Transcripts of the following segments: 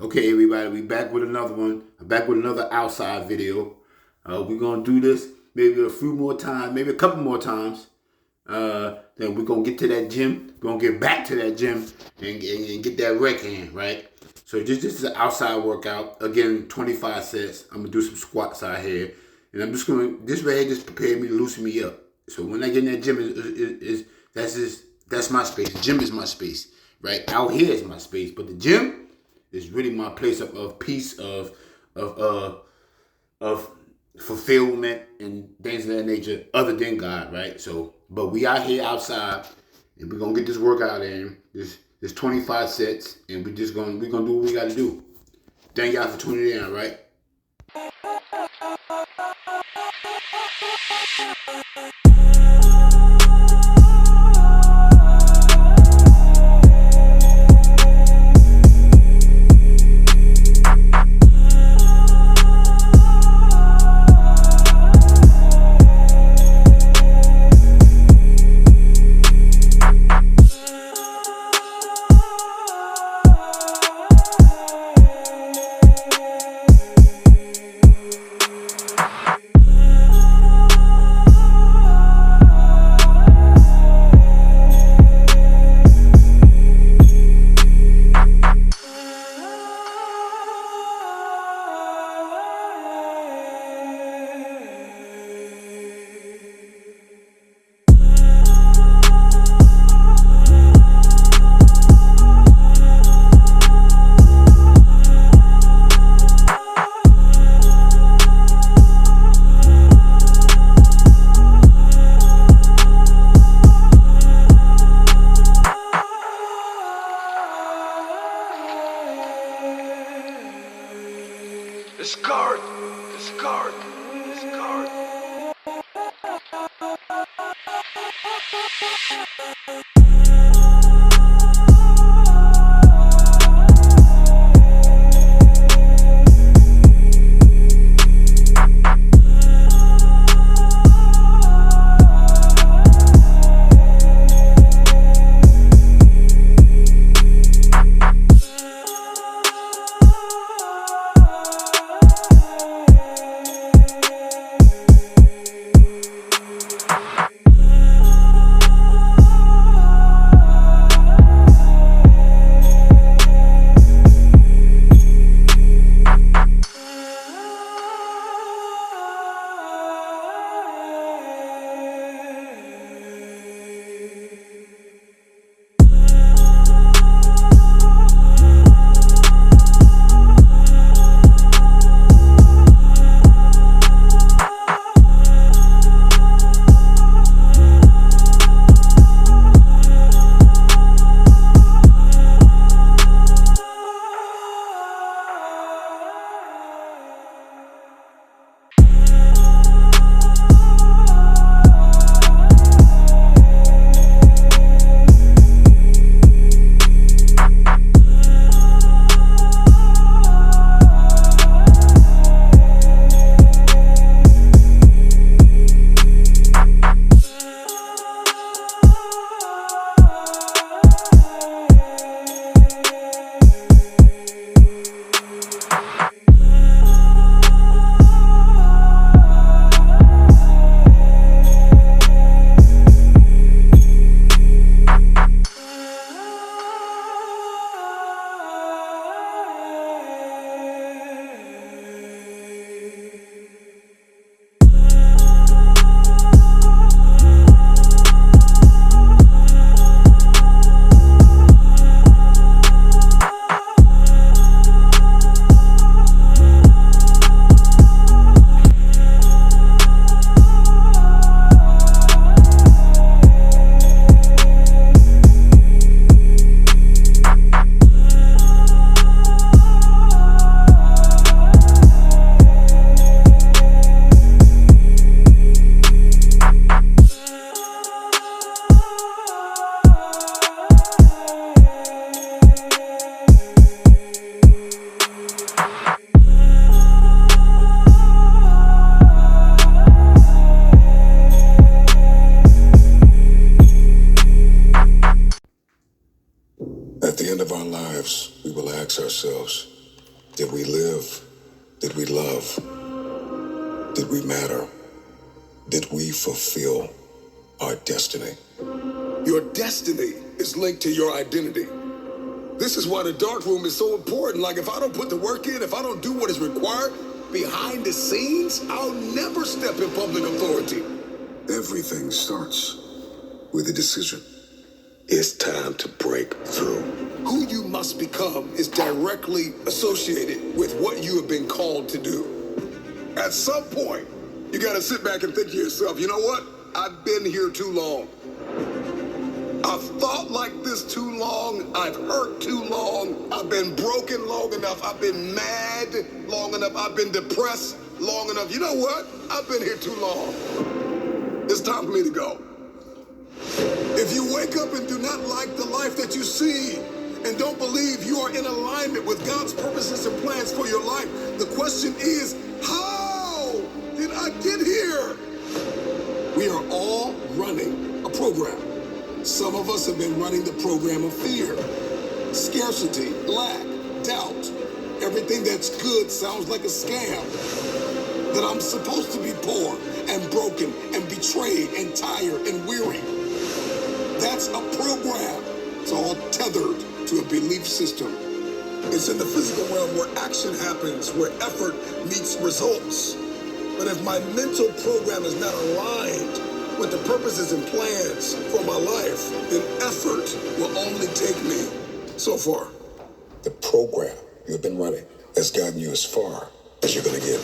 Okay, everybody, we back with another one. I'm back with another outside video. We're gonna do this maybe a few more times, maybe a couple more times. Then we're gonna get to that gym. We're gonna get back to that gym and get that rec in, right? So this is an outside workout. Again, 25 sets. I'm gonna do some squats out here, and I'm just gonna this right here just prepare me to loosen me up. So when I get in that gym, that's my space. The gym is my space, right? Out here is my space, but the gym is really my place of peace, of uh of fulfillment and things of that nature, other than God, right? So, but we out here outside, and we're gonna get this workout in. This 25 sets, and we're gonna do what we gotta do. Thank y'all for tuning in, all right? Discard! Discard! Discard! At the end of our lives, we will ask ourselves, Did we live? Did we love? Did we matter? Did we fulfill our destiny? Your destiny is linked to your identity. This is why the dark room is so important. Like, if I don't put the work in, if I don't do what is required behind the scenes, I'll never step in public authority. Everything starts with a decision. It's time to break through. Who you must become is directly associated with what you have been called to do. At some point, you gotta sit back and think to yourself, you know what? I've been here too long. I've thought like this too long. I've hurt too long. I've been broken long enough. I've been mad long enough. I've been depressed long enough. You know what? I've been here too long. It's time for me to go. If you wake up and do not like the life that you see and don't believe you are in alignment with God's purposes and plans for your life, the question is, how did I get here? We are all running a program. Some of us have been running the program of fear, scarcity, lack, doubt. Everything that's good sounds like a scam. That I'm supposed to be poor and broken and betrayed and tired and weary. That's a program. It's all tethered to a belief system. It's in the physical realm where action happens, where effort meets results. But if my mental program is not aligned with the purposes and plans for my life, then effort will only take me so far. The program you've been running has gotten you as far as you're going to get.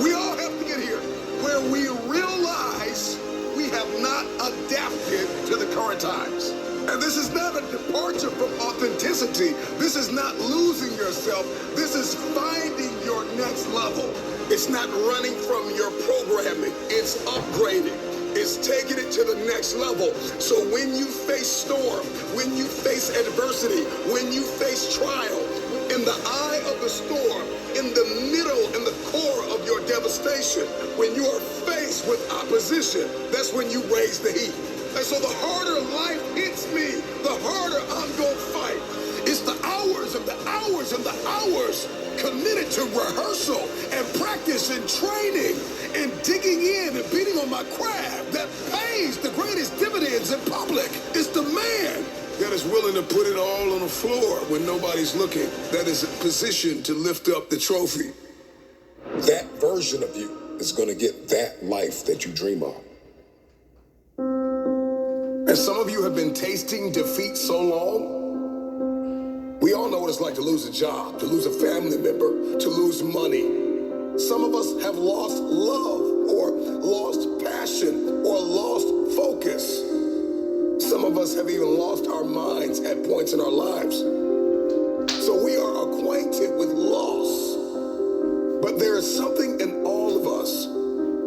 We all have to get here where we realize we have not adapted to the current times. And this is not a departure from authenticity. This is not losing yourself. This is finding your next level. It's not running from your programming. It's upgrading. It's taking it to the next level. So when you face storm, when you face adversity, when you face trial, in the eye of the storm, in the middle, in the core of your devastation, when you are faced with opposition, that's when you raise the heat. And so the harder life hits me, the harder I'm gonna fight. It's the hours and the hours and the hours committed to rehearsal and practice and training and digging in and beating on my craft that pays the greatest dividends in public. It's the man that is willing to put it all on the floor when nobody's looking, that is positioned to lift up the trophy. That version of you is going to get that life that you dream of. And some of you have been tasting defeat so long. We all know what it's like to lose a job, to lose a family member, to lose money. Some of us have lost love or lost passion or lost focus. Some of us have even lost our minds at points in our lives. So we are acquainted with loss. But there is something in all of us,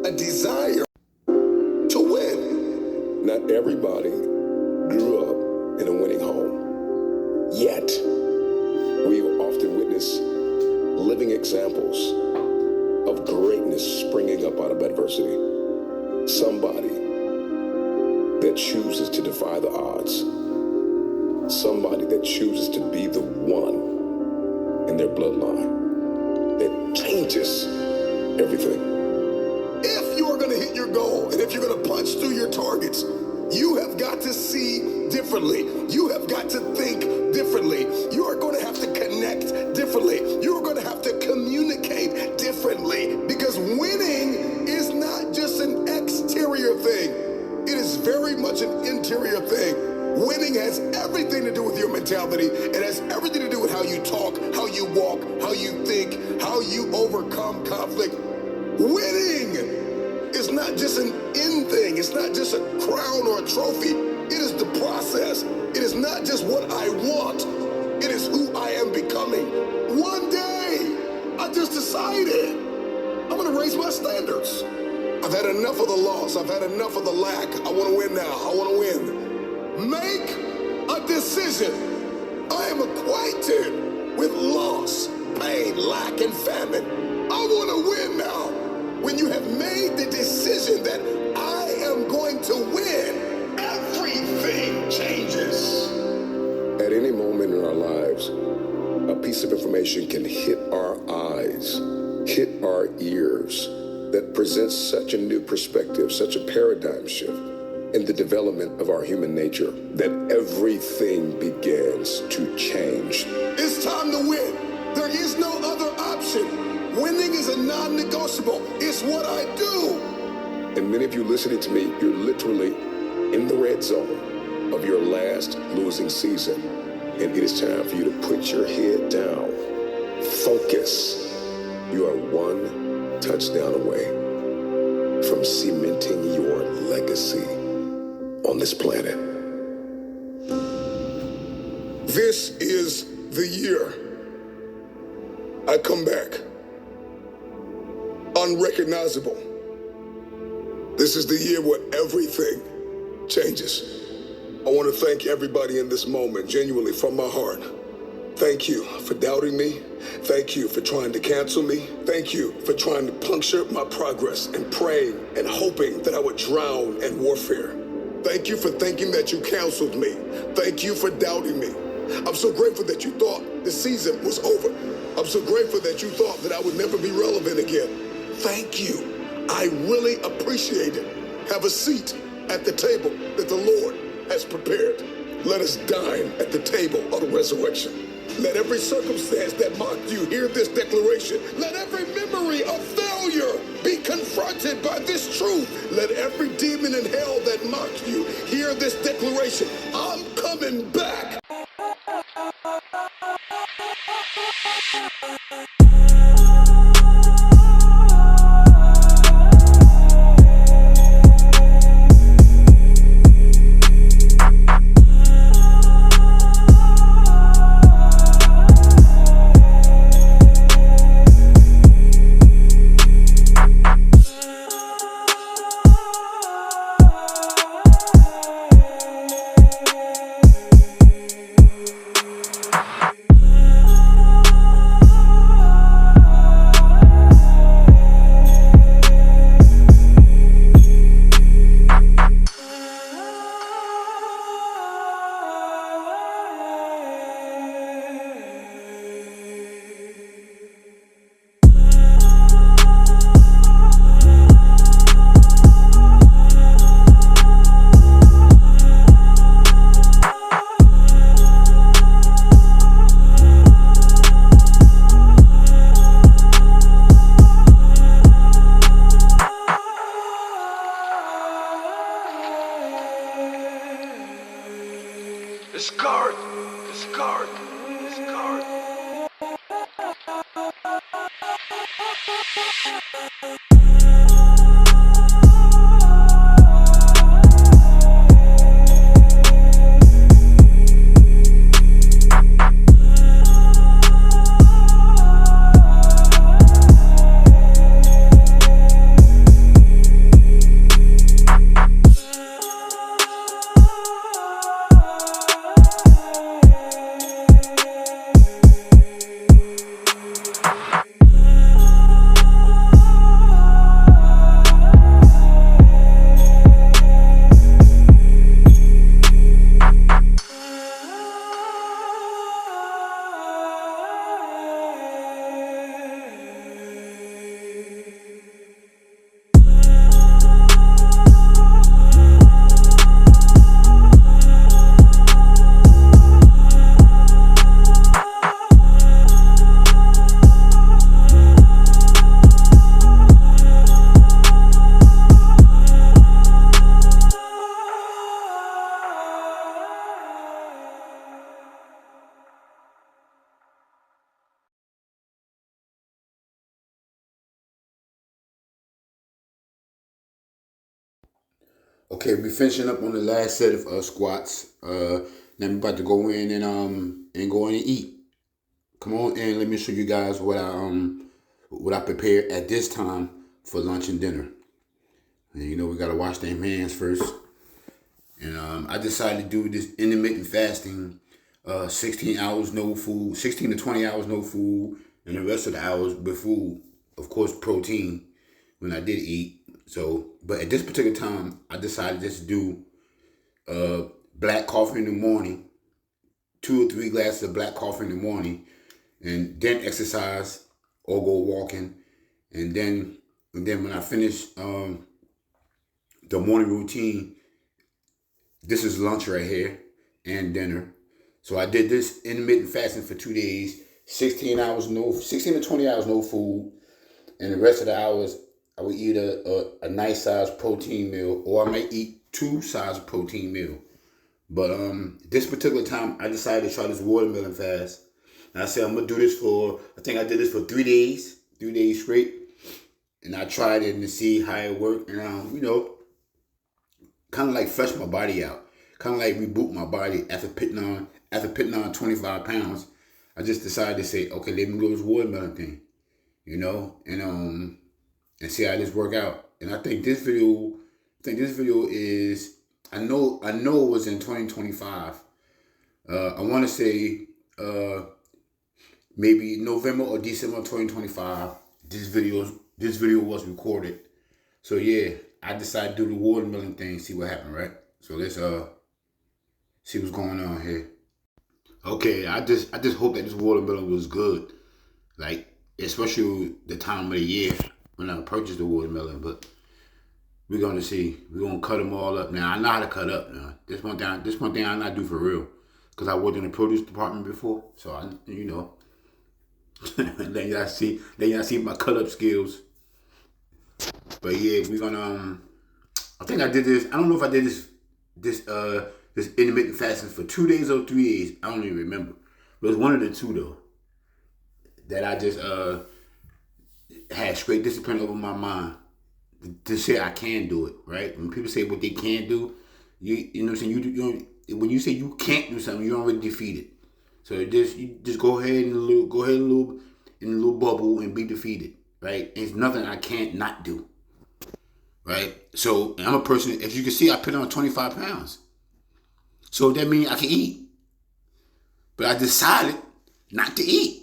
a desire to win. Not everybody grew up in a winning home. Yet, we often witness living examples of greatness springing up out of adversity. Somebody that chooses to defy the odds. Somebody that chooses to be the one in their bloodline that changes everything. If you are going to hit your goal and if you're going to punch through your targets, you have got to see differently. You have got to think differently. You are going to have to connect differently. You are going to have to communicate differently, because winning is not just an exterior thing. It is very much an interior thing. Winning has everything to do with your mentality. It has everything to do with how you talk, how you walk, how you think, how you overcome conflict. Winning is not just an end thing. It's not just a crown or a trophy. It is the process. It is not just what I want. It is who I am becoming. One day, I just decided I'm going to raise my standards. I've had enough of the loss. I've had enough of the lack. I want to win now. I want to win. Make a decision. I am acquainted with loss, pain, lack, and famine. I want to win now. When you have made the decision that I am going to win, everything changes. At any moment in our lives, a piece of information information can hit our eyes, hit our ears, that presents such a new perspective, such a paradigm shift in the development of our human nature, that everything begins to change. It's time to win. There is no other option. Winning is a non-negotiable. It's what I do. And many of you listening to me, you're literally in the red zone of your last losing season. And it is time for you to put your head down. Focus. You are one touchdown away from cementing your legacy on this planet. This is the year I come back. Unrecognizable. This is the year where everything changes. I want to thank everybody in this moment, genuinely from my heart. Thank you for doubting me. Thank you for trying to cancel me. Thank you for trying to puncture my progress and praying and hoping that I would drown in warfare. Thank you for thinking that you counseled me. Thank you for doubting me. I'm so grateful that you thought the season was over. I'm so grateful that you thought that I would never be relevant again. Thank you. I really appreciate it. Have a seat at the table that the Lord has prepared. Let us dine at the table of the resurrection. Let every circumstance that mocked you hear this declaration. Let every memory of failure be confronted by this truth. Let every demon in hell that mocked you hear this declaration. I'm coming back. Discard, discard, discard. Okay, we finishing up on the last set of squats. Now I'm about to go in and go in and eat. Come on in, let me show you guys what I prepared at this time for lunch and dinner. And you know we gotta wash them hands first. And I decided to do this intermittent fasting, 16 hours no food, 16 to 20 hours no food, and the rest of the hours with food, of course protein when I did eat. So, but at this particular time, I decided just to do black coffee in the morning, 2 or 3 glasses of black coffee in the morning, and then exercise or go walking, and then when I finish the morning routine, this is lunch right here and dinner. So I did this intermittent fasting for 2 days, 16 to 20 hours no food, and the rest of the hours I would eat a nice sized protein meal, or I might eat 2 sized protein meal. But this particular time I decided to try this watermelon fast. And I said I'm gonna do this I think I did this for 3 days, 3 days straight. And I tried it to see how it worked, and kind of like fresh my body out, kind of like reboot my body after putting on 25 pounds. I just decided to say, okay, let me go this watermelon thing, and see how this work out. And I think this video is, I know it was in 2025. I want to say maybe November or December 2025. This video was recorded. So yeah, I decided to do the watermelon thing, see what happened, right? So let's see what's going on here. Okay, I just hope that this watermelon was good. Like, especially the time of the year when I purchased the watermelon, but we're gonna see. We're gonna cut them all up. Now I know how to cut up now. This one thing I not do for real. Cause I worked in the produce department before. So then y'all see my cut up skills. But yeah, we're gonna I think I did this. I don't know if I did this intermittent fasting for 2 days or 3 days. I don't even remember. But it was one of the two though. That I just had straight discipline over my mind to say I can do it, right? When people say what they can't do, you know what I'm saying? When you say you can't do something, you're already defeated. So you just go ahead in a little bubble and be defeated, right? There's nothing I can't not do, right? So I'm a person, as you can see, I put on 25 pounds. So that means I can eat. But I decided not to eat.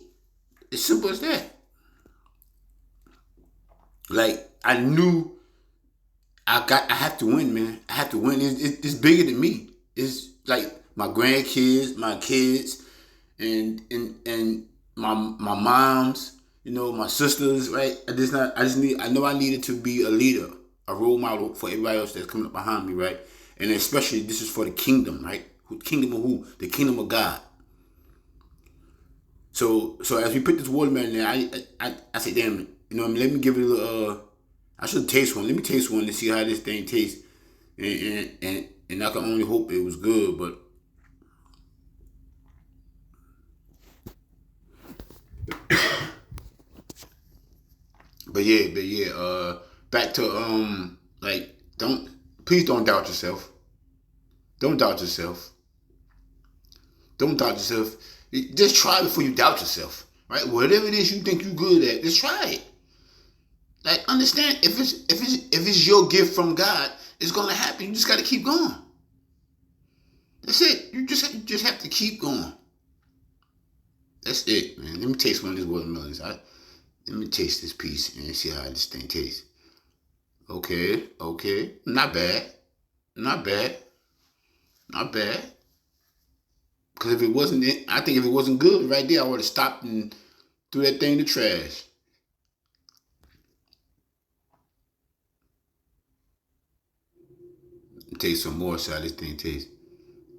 It's simple as that. Like, I knew I have to win, man. I have to win. It's bigger than me. It's like my grandkids, my kids, and my moms, my sisters, right? I know I needed to be a leader, a role model for everybody else that's coming up behind me, right? And especially this is for the kingdom, right? Kingdom of who? The kingdom of God. So as we put this watermelon there, I say, damn it, let me give it a little. I should taste one. Let me taste one to see how this thing tastes, and I can only hope it was good, but. But yeah, back to please don't doubt yourself. Don't doubt yourself. Don't doubt yourself. Just try before you doubt yourself, right? Whatever it is you think you're good at, just try it. Like, understand, if it's your gift from God, it's gonna happen. You just gotta keep going. That's it. You just have to keep going. That's it, man. Let me taste one of these watermelons. Let me taste this piece and see how this thing tastes. Okay. Not bad. Because if it wasn't good right there, I would have stopped and threw that thing in the trash. Taste some more, see how this thing tastes.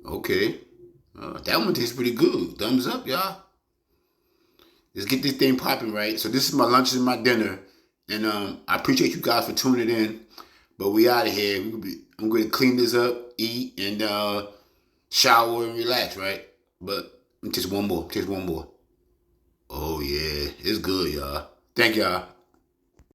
Okay. That one tastes pretty good. Thumbs up, y'all. Let's get this thing popping, right? So this is my lunch and my dinner. And I appreciate you guys for tuning in. But we out of here. I'm going to clean this up, eat, and shower and relax, right? But taste one more. Oh, yeah. It's good, y'all. Thank y'all.